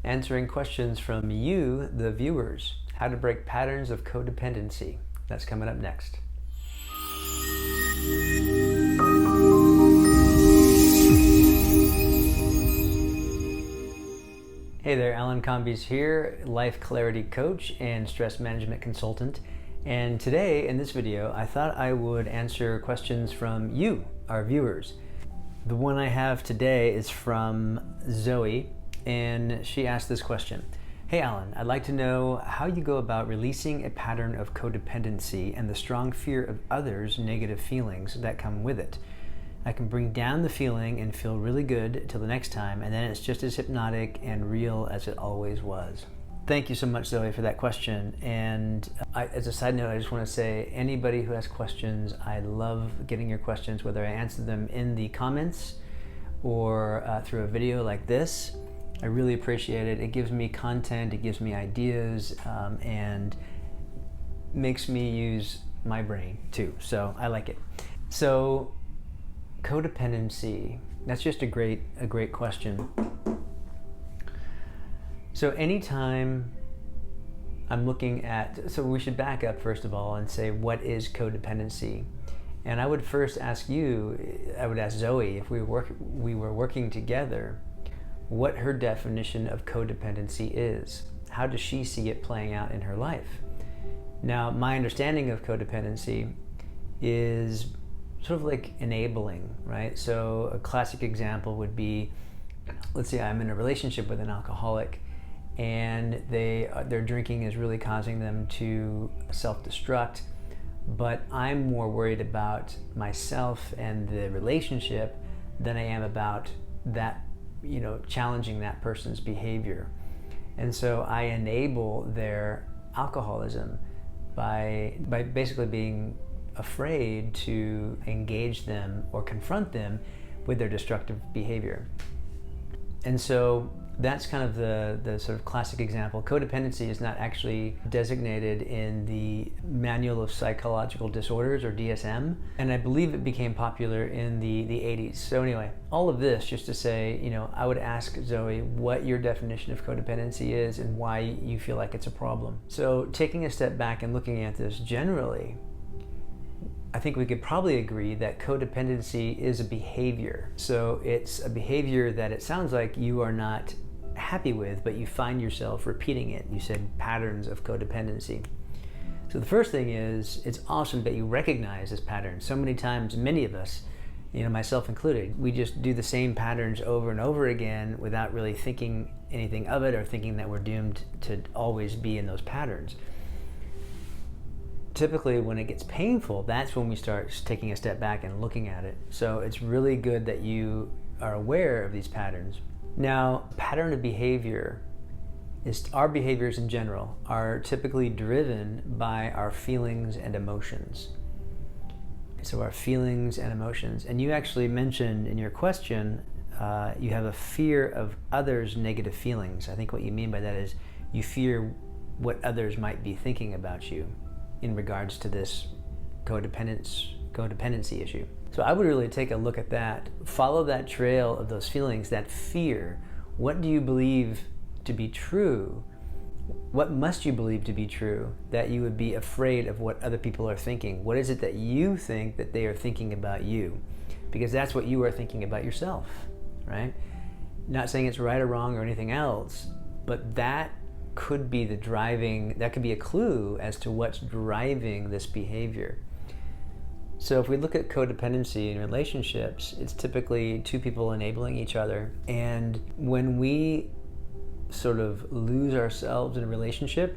answering questions from you, the viewers. How to break patterns of codependency. That's coming up next. Hey there, Alan Combies here, life clarity coach and stress management consultant. And today in this video, I thought I would answer questions from you, our viewers. The one I have today is from Zoe, and she asked this question. Hey Alan, I'd like to know how you go about releasing a pattern of codependency and the strong fear of others' negative feelings that come with it. I can bring down the feeling and feel really good till the next time, and then it's just as hypnotic and real as it always was. Thank you so much, Zoe, for that question. And as a side note, I just want to say, anybody who has questions, I love getting your questions, whether I answer them in the comments or through a video like this. I really appreciate it. It gives me content, it gives me ideas, and makes me use my brain too. So I like it. So codependency, that's just a great question. So anytime I'm looking at, so we should back up first of all and say, what is codependency? And I would first ask you, I would ask Zoe, if we were working together, what her definition of codependency is. How does she see it playing out in her life? Now, my understanding of codependency is sort of like enabling, right? So a classic example would be, let's say I'm in a relationship with an alcoholic and their drinking is really causing them to self-destruct, but I'm more worried about myself and the relationship than I am about that, challenging that person's behavior. And so I enable their alcoholism by basically being afraid to engage them or confront them with their destructive behavior. And so that's kind of the sort of classic example. Codependency is not actually designated in the Manual of Psychological Disorders, or DSM, and I believe it became popular in the 80s. So anyway, all of this just to say, I would ask Zoe what your definition of codependency is and why you feel like it's a problem. So taking a step back and looking at this generally, I think we could probably agree that codependency is a behavior. So it's a behavior that it sounds like you are not happy with, but you find yourself repeating it. You said patterns of codependency. So the first thing is, it's awesome that you recognize this pattern. So many times, many of us, myself included, we just do the same patterns over and over again without really thinking anything of it or thinking that we're doomed to always be in those patterns. Typically, when it gets painful, that's when we start taking a step back and looking at it. So it's really good that you are aware of these patterns. Now, pattern of behavior is, our behaviors in general are typically driven by our feelings and emotions. So our feelings and emotions. And you actually mentioned in your question, you have a fear of others' negative feelings. I think what you mean by that is you fear what others might be thinking about you in regards to this codependency issue. So I would really take a look at that, follow that trail of those feelings, that fear. What do you believe to be true? What must you believe to be true that you would be afraid of what other people are thinking? What is it that you think that they are thinking about you? Because that's what you are thinking about yourself, right? Not saying it's right or wrong or anything else, but that could be that could be a clue as to what's driving this behavior. So if we look at codependency in relationships, it's typically two people enabling each other. And when we sort of lose ourselves in a relationship,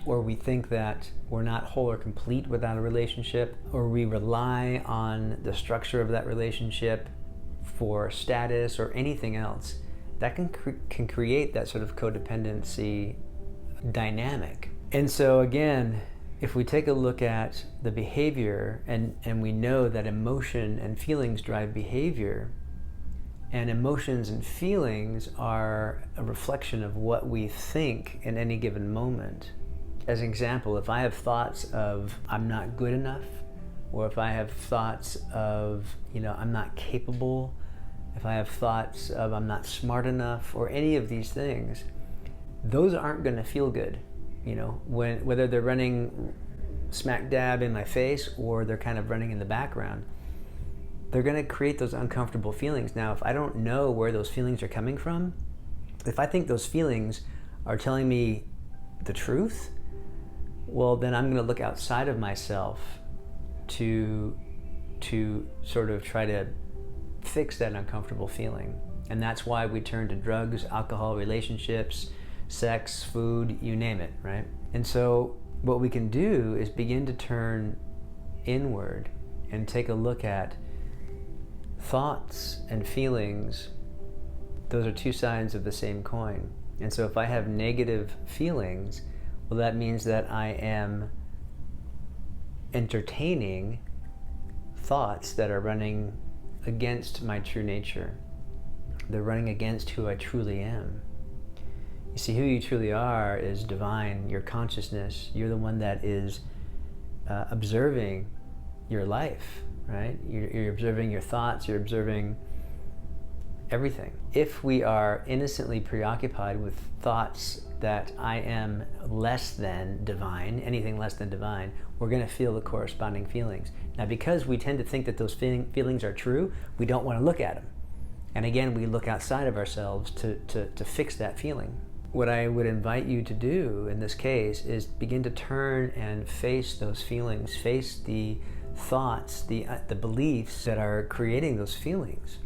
or we think that we're not whole or complete without a relationship, or we rely on the structure of that relationship for status or anything else, that can create that sort of codependency dynamic. And so again, if we take a look at the behavior and we know that emotion and feelings drive behavior, and emotions and feelings are a reflection of what we think in any given moment. As an example, if I have thoughts of I'm not good enough, or if I have thoughts of I'm not capable if I have thoughts of I'm not smart enough, or any of these things, those aren't going to feel good. Whether they're running smack dab in my face or they're kind of running in the background, they're going to create those uncomfortable feelings. Now, if I don't know where those feelings are coming from, if I think those feelings are telling me the truth, well, then I'm going to look outside of myself to sort of try to fix that uncomfortable feeling. And that's why we turn to drugs, alcohol, relationships, sex, food, you name it, right? And so what we can do is begin to turn inward and take a look at thoughts and feelings. Those are two sides of the same coin. And so if I have negative feelings, well, that means that I am entertaining thoughts that are running against my true nature. They're running against who I truly am. You see, who you truly are is divine, your consciousness. You're the one that is observing your life, right? You're observing your thoughts, you're observing everything. If we are innocently preoccupied with thoughts that I am less than divine, anything less than divine, we're going to feel the corresponding feelings. Now, because we tend to think that those feelings are true, we don't want to look at them. And again, we look outside of ourselves to fix that feeling. What I would invite you to do in this case is begin to turn and face those feelings, face the thoughts, the beliefs that are creating those feelings.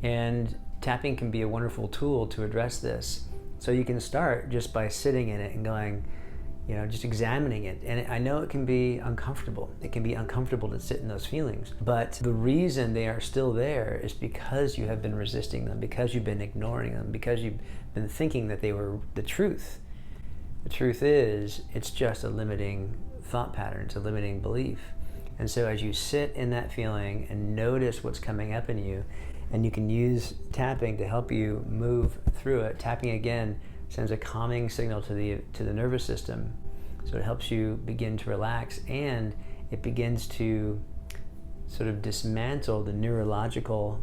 And tapping can be a wonderful tool to address this. So you can start just by sitting in it and going, just examining it. And I know it can be uncomfortable. It can be uncomfortable to sit in those feelings. But the reason they are still there is because you have been resisting them, because you've been ignoring them, because you've been thinking that they were the truth. The truth is, it's just a limiting thought pattern. It's a limiting belief. And so as you sit in that feeling and notice what's coming up in you, and you can use tapping to help you move through it. Tapping, again, sends a calming signal to the nervous system. So it helps you begin to relax, and it begins to sort of dismantle the neurological,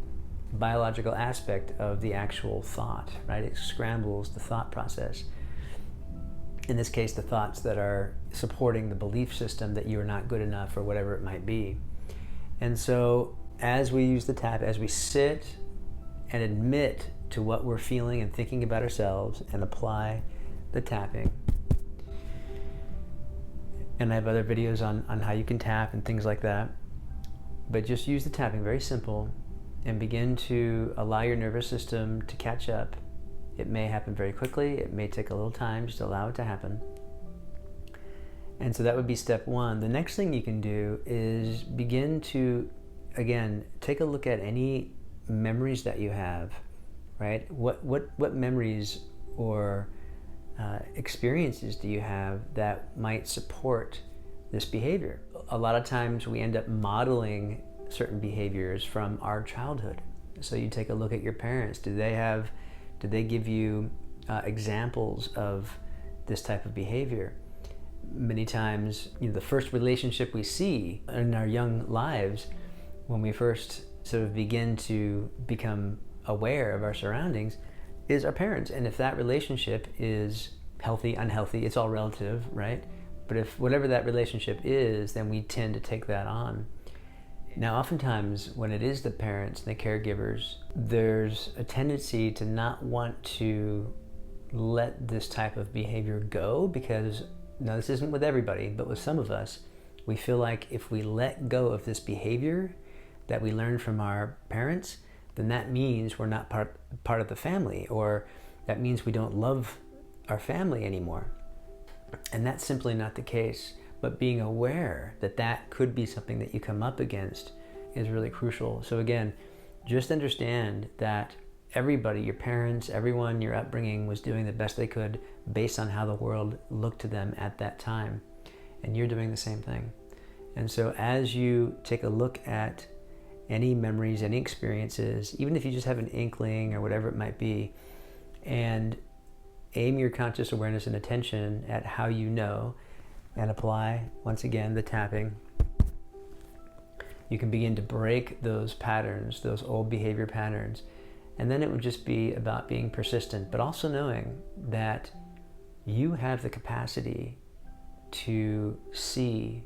biological aspect of the actual thought, right? It scrambles the thought process. In this case, the thoughts that are supporting the belief system that you're not good enough or whatever it might be. And so as we use the tap, as we sit and admit to what we're feeling and thinking about ourselves and apply the tapping. And I have other videos on how you can tap and things like that. But just use the tapping, very simple, and begin to allow your nervous system to catch up. It may happen very quickly, it may take a little time, just allow it to happen. And so that would be step one. The next thing you can do is begin to, again, take a look at any memories that you have, right? What memories or experiences do you have that might support this behavior? A lot of times we end up modeling certain behaviors from our childhood. So you take a look at your parents. Did they give you examples of this type of behavior? Many times, the first relationship we see in our young lives, when we first sort of begin to become aware of our surroundings, is our parents. And if that relationship is healthy, unhealthy, it's all relative, right? But if whatever that relationship is, then we tend to take that on. Now, oftentimes when it is the parents and the caregivers, there's a tendency to not want to let this type of behavior go, because, now this isn't with everybody, but with some of us, we feel like if we let go of this behavior that we learned from our parents, then that means we're not part of the family, or that means we don't love our family anymore. And that's simply not the case. But being aware that that could be something that you come up against is really crucial. So again, just understand that everybody, your parents, everyone, your upbringing was doing the best they could based on how the world looked to them at that time. And you're doing the same thing. And so as you take a look at any memories, any experiences, even if you just have an inkling or whatever it might be, and aim your conscious awareness and attention at how you know, and apply, once again, the tapping, you can begin to break those patterns, those old behavior patterns. And then it would just be about being persistent, but also knowing that you have the capacity to see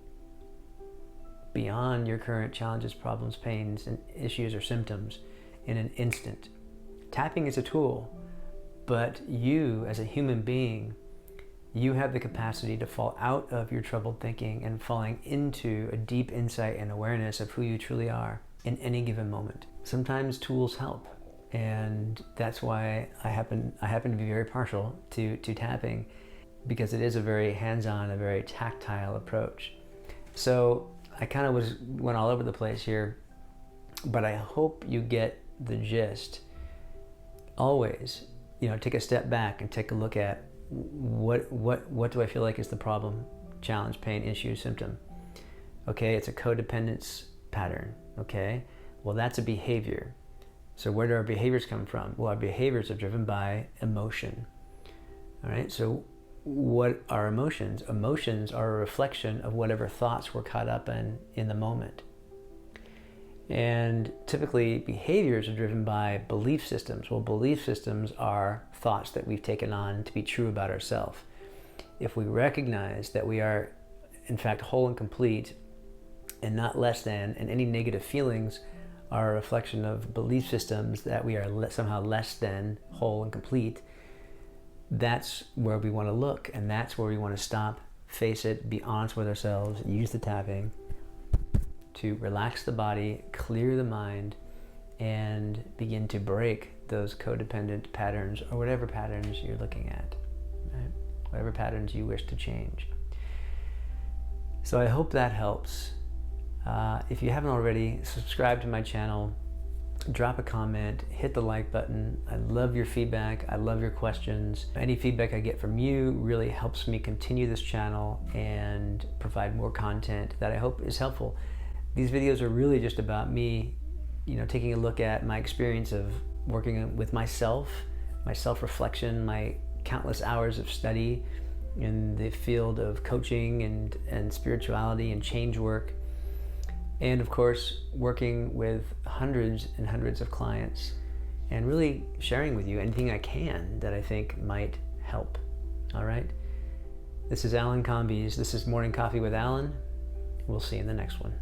beyond your current challenges, problems, pains, and issues or symptoms in an instant. Tapping is a tool, but you as a human being, you have the capacity to fall out of your troubled thinking and falling into a deep insight and awareness of who you truly are in any given moment. Sometimes tools help, and that's why I happen to be very partial to tapping, because it is a very hands-on, a very tactile approach. So I kind of went all over the place here, but I hope you get the gist. Always, take a step back and take a look at what do I feel like is the problem, challenge, pain, issue, symptom. Okay, it's a codependence pattern. Okay, well, that's a behavior. So where do our behaviors come from? Well, our behaviors are driven by emotion. All right, so what are emotions? Emotions are a reflection of whatever thoughts we're caught up in the moment. And typically behaviors are driven by belief systems. Well, belief systems are thoughts that we've taken on to be true about ourselves. If we recognize that we are in fact whole and complete and not less than, and any negative feelings are a reflection of belief systems that we are somehow less than whole and complete, that's where we want to look, and that's where we want to stop, face it, be honest with ourselves, use the tapping to relax the body, clear the mind, and begin to break those codependent patterns, or whatever patterns you're looking at, right? Whatever patterns you wish to change. So I hope that helps. If you haven't already, subscribe to my channel, drop a comment, hit the like button. I love your feedback. I love your questions. Any feedback I get from you really helps me continue this channel and provide more content that I hope is helpful. These videos are really just about me, taking a look at my experience of working with myself, my self-reflection, my countless hours of study in the field of coaching and spirituality and change work. And of course, working with hundreds and hundreds of clients, and really sharing with you anything I can that I think might help. All right? This is Alan Combies. This is Morning Coffee with Alan. We'll see you in the next one.